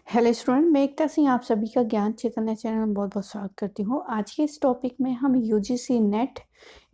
Hello student, मैं एकता सिंह आप सभी का ज्ञान चैतन्य चैनल में बहुत बहुत स्वागत करती हूँ। आज के इस टॉपिक में हम यूजीसी नेट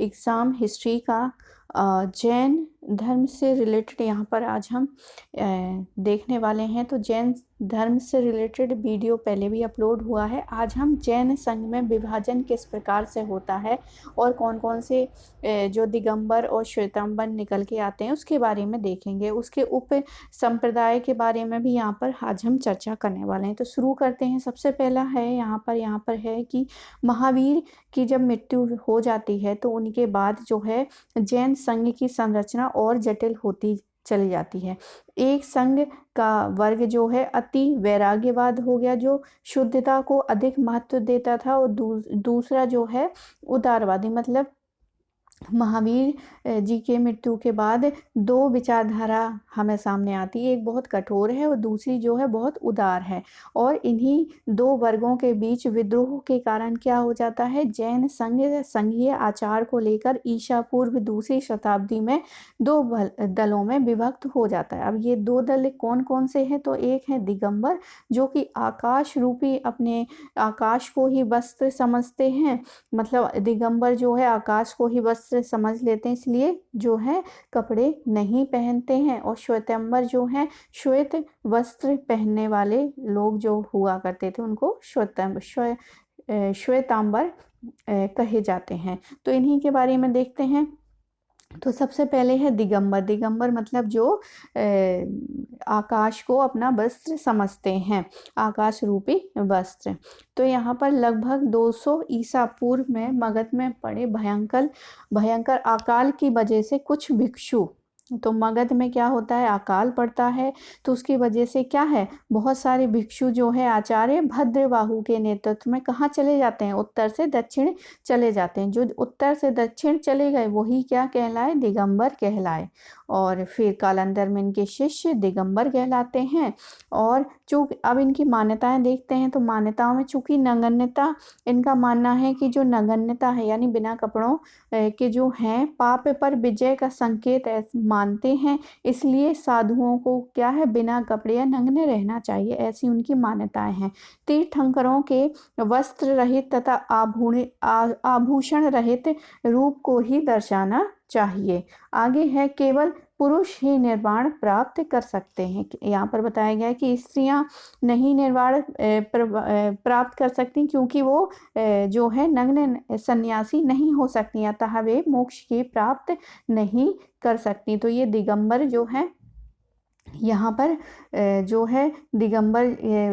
एग्ज़ाम हिस्ट्री का जैन धर्म से रिलेटेड यहाँ पर आज हम देखने वाले हैं। तो जैन धर्म से रिलेटेड वीडियो पहले भी अपलोड हुआ है। आज हम जैन संघ में विभाजन किस प्रकार से होता है और कौन कौन से जो दिगंबर और श्वेतांबर निकल के आते हैं उसके बारे में देखेंगे। उसके उप संप्रदाय के बारे में भी यहाँ पर आज हम चर्चा करने वाले हैं। तो शुरू करते हैं। सबसे पहला है यहाँ पर है कि महावीर की जब मृत्यु हो जाती है तो उनके बाद जो है जैन संघ की संरचना और जटिल होती चली जाती है। एक संघ का वर्ग जो है अति वैराग्यवाद हो गया, जो शुद्धता को अधिक महत्व देता था, और दूसरा जो है उदारवादी, मतलब महावीर जी के मृत्यु के बाद दो विचारधारा हमें सामने आती है। एक बहुत कठोर है और दूसरी जो है बहुत उदार है। और इन्हीं दो वर्गों के बीच विद्रोह के कारण क्या हो जाता है, जैन संघीय आचार को लेकर ईसा पूर्व दूसरी शताब्दी में दो दलों में विभक्त हो जाता है। अब ये दो दल कौन कौन से हैं, तो एक है दिगंबर, जो कि आकाश रूपी अपने आकाश को ही वस्त्र समझते हैं, मतलब दिगंबर जो है आकाश को ही वस्त्र समझ लेते हैं, इसलिए जो है कपड़े नहीं पहनते हैं। और श्वेतांबर जो है श्वेत वस्त्र पहनने वाले लोग जो हुआ करते थे उनको श्वेतांबर कहे जाते हैं। तो इन्हीं के बारे में देखते हैं। तो सबसे पहले है दिगंबर। दिगंबर मतलब जो आकाश को अपना वस्त्र समझते हैं, आकाश रूपी वस्त्र। तो यहाँ पर लगभग 200 ईसा पूर्व में मगध में पड़े भयंकर अकाल की वजह से कुछ भिक्षु, तो मगध में क्या होता है, अकाल पड़ता है, तो उसकी वजह से क्या है, बहुत सारे भिक्षु जो है आचार्य भद्रबाहु के नेतृत्व में कहाँ चले जाते हैं, उत्तर से दक्षिण चले जाते हैं। जो उत्तर से दक्षिण चले गए वही क्या कहलाए, दिगंबर कहलाए। और फिर कालांतर में इनके शिष्य दिगंबर कहलाते हैं। और चूंकि अब इनकी मान्यताएं देखते हैं, तो मान्यताओं में चूंकि नगण्यता, इनका मानना है कि जो नगण्यता है यानी बिना कपड़ों के जो हैं पाप पर विजय का संकेत मानते हैं, इसलिए साधुओं को क्या है, बिना कपड़े या नग्न रहना चाहिए, ऐसी उनकी मान्यताएं हैं। तीर्थंकरों के वस्त्र रहित तथा आभूषण रहित रूप को ही दर्शाना चाहिए। आगे है केवल पुरुष ही निर्वाण प्राप्त कर सकते हैं। यहाँ पर बताया गया है कि स्त्रियां नहीं निर्वाण प्राप्त कर सकती, क्योंकि वो जो है नग्न सन्यासी नहीं हो सकती, अतः वे मोक्ष की प्राप्त नहीं कर सकती। तो ये दिगंबर जो है यहाँ पर जो है दिगंबर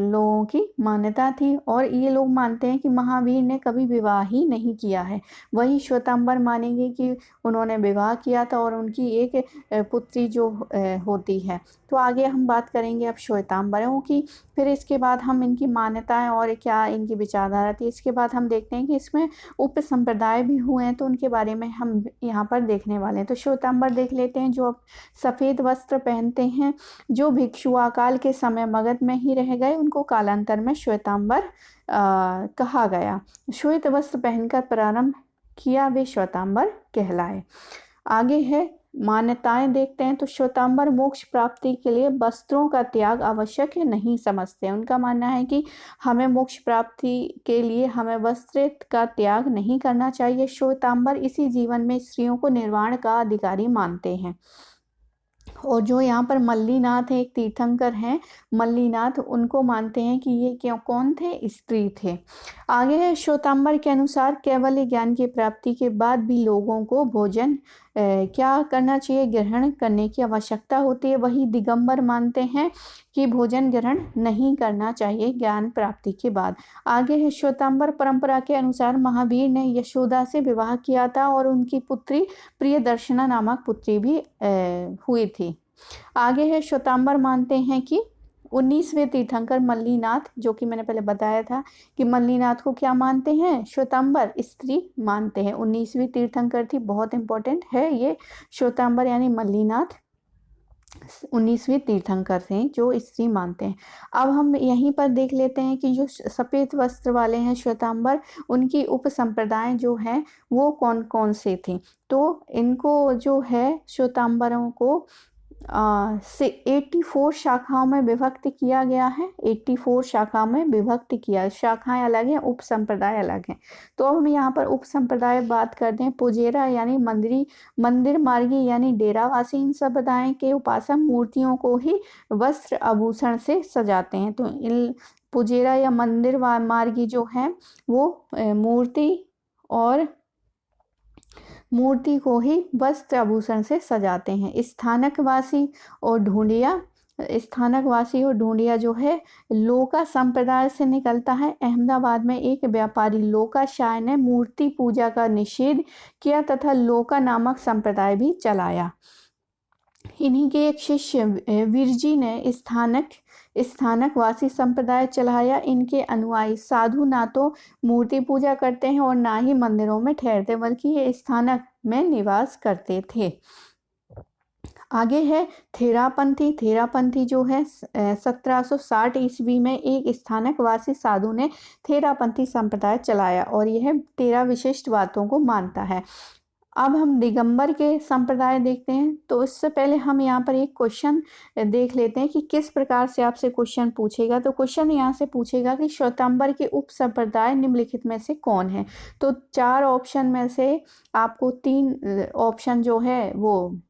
लोगों की मान्यता थी। और ये लोग मानते हैं कि महावीर ने कभी विवाह ही नहीं किया है। वही श्वेतांबर मानेंगे कि उन्होंने विवाह किया था और उनकी एक पुत्री जो होती है। तो आगे हम बात करेंगे अब श्वेतांबरों की, फिर इसके बाद हम इनकी मान्यताएं और क्या इनकी विचारधारा थी, इसके बाद हम देखते हैं कि इसमें उप संप्रदाय भी हुए हैं, तो उनके बारे में हम यहाँ पर देखने वाले हैं। तो श्वेतांबर देख लेते हैं, जो सफ़ेद वस्त्र पहनते हैं। जो भिक्षु अकाल के समय मगध में ही रह गए उनको कालांतर में श्वेतांबर कहा गया। श्वेत वस्त्र पहनकर प्रारंभ किया वे श्वेतांबर कहलाए। आगे है मान्यताएं देखते हैं। तो श्वेतांबर मोक्ष प्राप्ति के लिए वस्त्रों का त्याग आवश्यक नहीं समझते। उनका मानना है कि हमें मोक्ष प्राप्ति के लिए हमें वस्त्र का त्याग नहीं करना चाहिए। श्वेतांबर इसी जीवन में स्त्रियों को निर्वाण का अधिकारी मानते हैं। और जो यहाँ पर मल्लीनाथ है, एक तीर्थंकर हैं मल्लीनाथ, उनको मानते हैं कि ये क्यों कौन थे, स्त्री थे। आगे है श्वेतांबर के अनुसार केवल ज्ञान की प्राप्ति के बाद भी लोगों को भोजन क्या करना चाहिए, ग्रहण करने की आवश्यकता होती है। वही दिगंबर मानते हैं कि भोजन ग्रहण नहीं करना चाहिए ज्ञान प्राप्ति के बाद। आगे है श्वेतांबर परंपरा के अनुसार महावीर ने यशोदा से विवाह किया था और उनकी पुत्री प्रियदर्शना नामक पुत्री भी हुई थी। आगे है श्वेतांबर मानते हैं कि 19वें तीर्थंकर मल्लीनाथ, जो कि मैंने पहले बताया था कि मल्लीनाथ को क्या मानते हैं, श्वेतांबर स्त्री मानते हैं। 19वीं तीर्थंकर थी, बहुत इंपॉर्टेंट है ये श्वेतांबर यानी मल्लीनाथ 19वीं तीर्थंकर थे जो स्त्री मानते हैं। अब हम यहीं पर देख लेते हैं कि जो सफ़ेद वस्त्र वाले हैं श्वेतांबर, उनकी उप संप्रदाय जो हैं वो कौन कौन से थे। तो इनको जो है श्वेतांबरों को से 84 शाखाओं में विभक्त किया गया है। 84 शाखा में विभक्त किया, शाखाएं अलग हैं, उप संप्रदाय अलग हैं। तो अब हम यहाँ पर उप संप्रदाय बात करते हैं। पुजेरा यानी मंदिर मार्गी यानी डेरावासी इन संप्रदाय के उपासक मूर्तियों को ही वस्त्र आभूषण से सजाते हैं। तो इन पुजेरा या मंदिर मार्गी जो है वो मूर्ति को ही वस्त्र आभूषण से सजाते हैं। स्थानक वासी और ढूंढिया जो है लोका संप्रदाय से निकलता है। अहमदाबाद में एक व्यापारी लोका शाह ने मूर्ति पूजा का निषेध किया तथा लोका नामक संप्रदाय भी चलाया। इन्हीं के एक शिष्य विरजी ने स्थानक वासी संप्रदाय चलाया। इनके अनुयायी साधु ना तो मूर्ति पूजा करते हैं और ना ही मंदिरों में ठहरते, बल्कि ये स्थानक में निवास करते थे। आगे है थेरापंथी जो है 1760 ईस्वी में एक स्थानक वासी साधु ने थेरापंथी संप्रदाय चलाया और यह 13 विशिष्ट बातों को मानता है। अब हम दिगंबर के संप्रदाय देखते हैं। तो इससे पहले हम यहाँ पर एक क्वेश्चन देख लेते हैं कि किस प्रकार से आपसे क्वेश्चन पूछेगा। तो क्वेश्चन यहाँ से पूछेगा कि श्वेतांबर के उप संप्रदाय निम्नलिखित में से कौन है। तो 4 ऑप्शन में से आपको 3 ऑप्शन जो है वो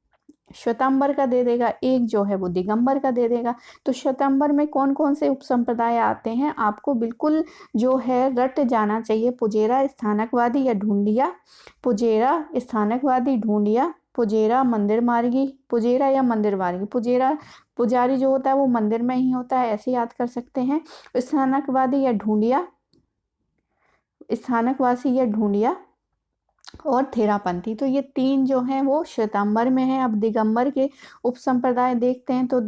श्वेतांबर का दे देगा, एक जो है वो दिगंबर का दे देगा। तो श्वेतांबर में कौन कौन से उपसंप्रदाय आते हैं आपको बिल्कुल जो है रट जाना चाहिए। पुजेरा स्थानकवादी या ढूंढिया, पुजेरा स्थानकवादी, ढूंढिया, पुजेरा मंदिर मार्गी, पुजेरा या मंदिर मार्गी। पुजेरा पुजारी जो होता है वो मंदिर में ही होता है, ऐसे याद कर सकते हैं। स्थानकवादी या ढूंढिया, स्थानकवासी या ढूंढिया और थेरापंथी। तो ये 3 जो हैं वो श्वेतांबर में है। अब दिगंबर के उपसंप्रदाय देखते हैं। तो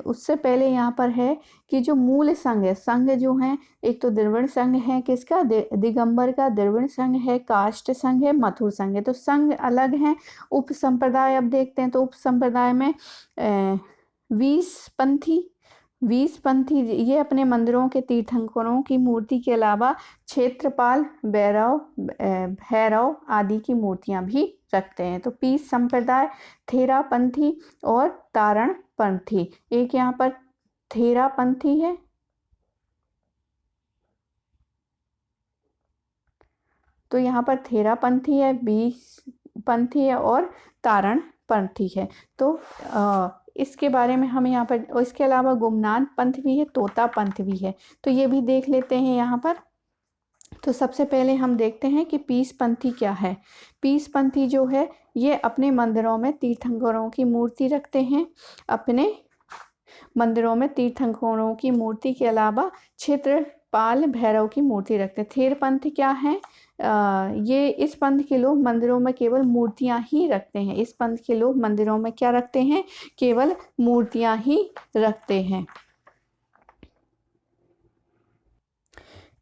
उससे पहले यहाँ पर है कि जो मूल संघ है, संघ जो है एक तो द्रविड़ संघ है, किसका, दिगंबर का द्रविड़ संघ है, काष्ट संघ है, मथुर संघ है। तो संघ अलग हैं। उपसंप्रदाय अब देखते हैं। तो उपसंप्रदाय में 20 पंथी ये अपने मंदिरों के तीर्थंकरों की मूर्ति के अलावा क्षेत्रपाल, भैरव आदि की मूर्तियां भी रखते हैं। तो 20 संप्रदाय, थेरापंथी और तारणपंथी। एक यहाँ पर थेरापंथी है, तो यहाँ पर थेरापंथी है, 20 पंथी है और तारणपंथी है। तो इसके बारे में हम यहाँ पर, और इसके अलावा गुमनान पंथ भी है, तोता पंथ भी है। तो ये भी देख लेते हैं यहाँ पर। तो सबसे पहले हम देखते हैं कि पीस पंथी क्या है। पीस पंथी जो है ये अपने मंदिरों में तीर्थंकरों की मूर्ति रखते हैं। अपने मंदिरों में तीर्थंकरों की मूर्ति के अलावा क्षेत्रपाल, भैरव की मूर्ति रखते हैं। थेर पंथ क्या है, ये इस पंथ के लोग मंदिरों में केवल मूर्तियां ही रखते हैं। इस पंथ के लोग मंदिरों में क्या रखते हैं, केवल मूर्तियां ही रखते हैं।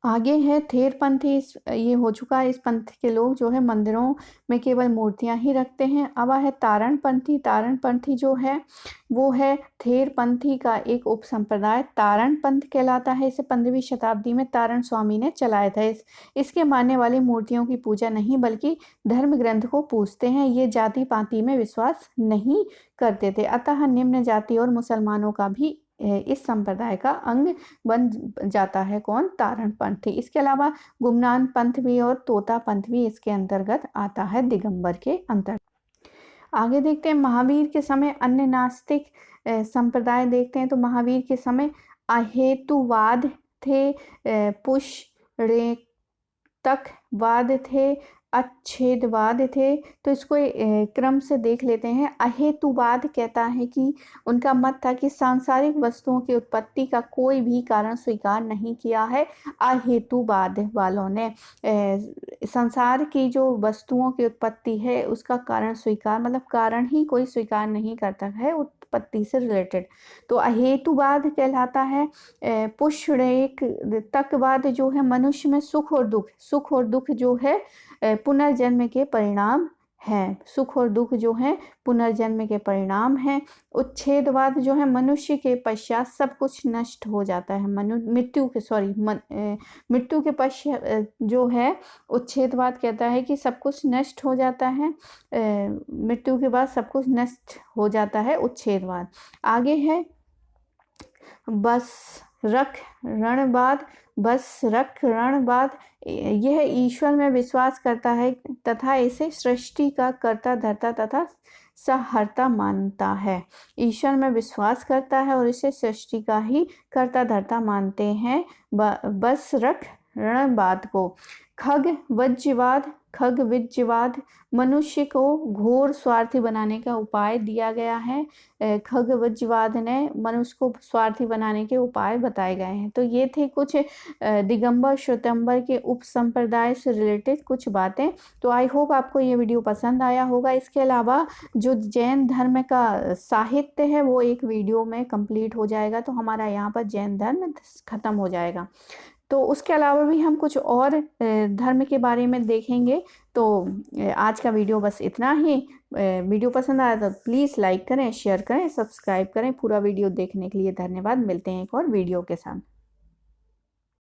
आगे है थेर पंथी, ये हो चुका है। इस पंथ के लोग जो है मंदिरों में केवल मूर्तियां ही रखते हैं। अब है तारणपंथी। तारणपंथी जो है वो है थेर पंथी का एक उपसंप्रदाय, तारण पंथ कहलाता है। इसे 15वीं शताब्दी में तारण स्वामी ने चलाया था। इसके मानने वाली मूर्तियों की पूजा नहीं बल्कि धर्म ग्रंथ को पूजते हैं। ये जाति पाति में विश्वास नहीं करते थे, अतः निम्न जाति और मुसलमानों का भी इस संप्रदाय का अंग बन जाता है। कौन, तारण पंथी। इसके अलावा गुमनान पंथ भी और तोता पंथ भी इसके अंतर्गत आता है, दिगंबर के अंतर्गत। आगे देखते हैं महावीर के समय अन्य नास्तिक संप्रदाय देखते हैं। तो महावीर के समय अहेतुवाद थे, पुष्परेतकवाद थे, अच्छेदवाद थे। तो इसको क्रम से देख लेते हैं। अहेतुवाद कहता है कि उनका मत था कि सांसारिक वस्तुओं की उत्पत्ति का कोई भी कारण स्वीकार नहीं किया है। अहेतुवाद वालों ने संसार की जो वस्तुओं की उत्पत्ति है उसका कारण स्वीकार, मतलब कारण ही कोई स्वीकार नहीं करता है उत्पत्ति से रिलेटेड, तो अहेतुवाद कहलाता है। पुष्परेतकवाद जो है मनुष्य में सुख और दुख जो है पुनर्जन्म के परिणाम है। सुख और दुख जो है पुनर्जन्म के परिणाम हैं। उच्छेदवाद जो है मनुष्य के पश्चात सब कुछ नष्ट हो जाता है। मृत्यु के पश्चात जो है उच्छेदवाद कहता है कि सब कुछ नष्ट हो जाता है। मृत्यु के बाद सब कुछ नष्ट हो जाता है, उच्छेदवाद। आगे है बस रख रणवाद। बस रख रणवाद, यह ईश्वर में विश्वास करता है तथा इसे सृष्टि का कर्ता धर्ता तथा सहर्ता मानता है। ईश्वर में विश्वास करता है और इसे सृष्टि का ही कर्ता धर्ता मानते हैं। बस रख रणवाद को। खग विज्जवाद मनुष्य को घोर स्वार्थी बनाने का उपाय दिया गया है। खग विज्जवाद ने मनुष्य को स्वार्थी बनाने के उपाय बताए गए हैं। तो ये थे कुछ दिगंबर श्वेतांबर के उपसंप्रदाय से रिलेटेड कुछ बातें। तो आई होप आपको ये वीडियो पसंद आया होगा। इसके अलावा जो जैन धर्म का साहित्य है वो एक वीडियो में कंप्लीट हो जाएगा, तो हमारा यहाँ पर जैन धर्म खत्म हो जाएगा। तो उसके अलावा भी हम कुछ और धर्म के बारे में देखेंगे। तो आज का वीडियो बस इतना ही। वीडियो पसंद आया तो प्लीज़ लाइक करें, शेयर करें, सब्सक्राइब करें। पूरा वीडियो देखने के लिए धन्यवाद। मिलते हैं एक और वीडियो के साथ।